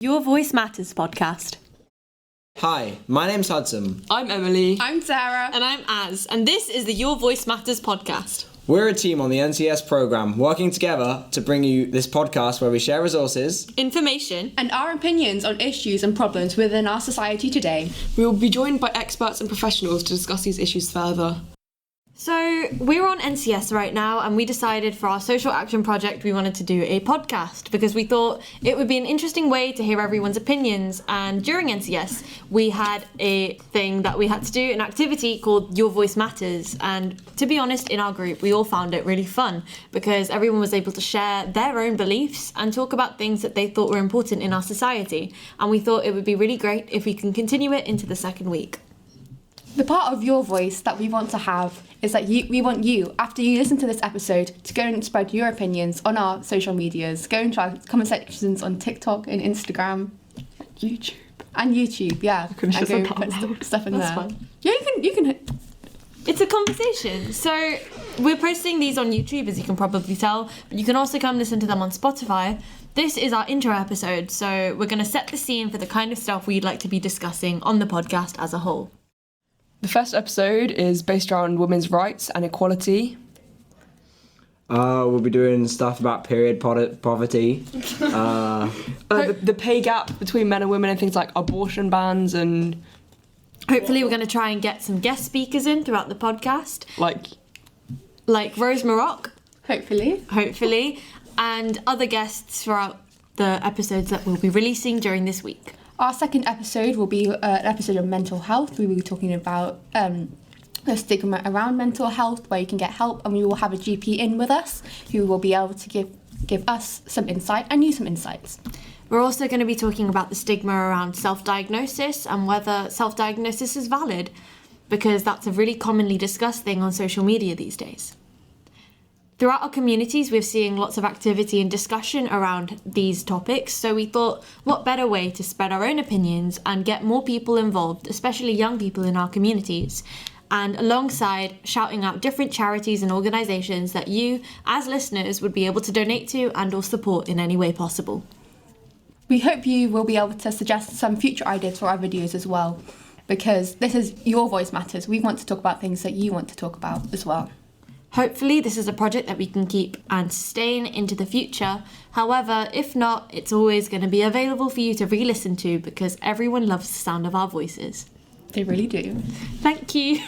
Your Voice Matters podcast. Hi, my name's Hudson. I'm Emily. I'm Sarah. And I'm Az, and this is the Your Voice Matters podcast. We're a team on the NCS programme working together to bring you this podcast where we share resources, information, And our opinions on issues and problems within our society today. We will be joined by experts and professionals to discuss these issues further. So, we're on NCS right now, and we decided for our social action project we wanted to do a podcast because we thought it would be an interesting way to hear everyone's opinions. And during NCS, we had a thing that we had to do, an activity called Your Voice Matters. And to be honest, in our group, we all found it really fun because everyone was able to share their own beliefs and talk about things that they thought were important in our society. And we thought it would be really great if we can continue it into the second week. The part of your voice that we want to have is that we want you, after you listen to this episode, to go and spread your opinions on our social medias. Go into our comment sections on TikTok and Instagram. YouTube. And YouTube, yeah. couldn't And just go have that put loud. stuff in That's there. fine. Yeah, you can. It's a conversation. So we're posting these on YouTube, as you can probably tell, but you can also come listen to them on Spotify. This is our intro episode, so we're going to set the scene for the kind of stuff we'd like to be discussing on the podcast as a whole. The first episode is based around women's rights and equality. we'll be doing stuff about period poverty. The pay gap between men and women and things like abortion bans and Hopefully we're going to try and get some guest speakers in throughout the podcast, like Rose Maroc, Hopefully. and other guests throughout the episodes that we'll be releasing during this week. Our second episode will be an episode of mental health. We will be talking about the stigma around mental health, where you can get help, and we will have a GP in with us who will be able to give us some insight and you some insights. We're also going to be talking about the stigma around self-diagnosis and whether self-diagnosis is valid, because that's a really commonly discussed thing on social media these days. Throughout our communities, we're seeing lots of activity and discussion around these topics, so we thought, what better way to spread our own opinions and get more people involved, especially young people in our communities, and alongside shouting out different charities and organisations that you, as listeners, would be able to donate to and or support in any way possible. We hope you will be able to suggest some future ideas for our videos as well, because this is Your Voice Matters. We want to talk about things that you want to talk about as well. Hopefully this is a project that we can keep and sustain into the future. However, if not, it's always going to be available for you to re-listen to because everyone loves the sound of our voices. They really do. Thank you.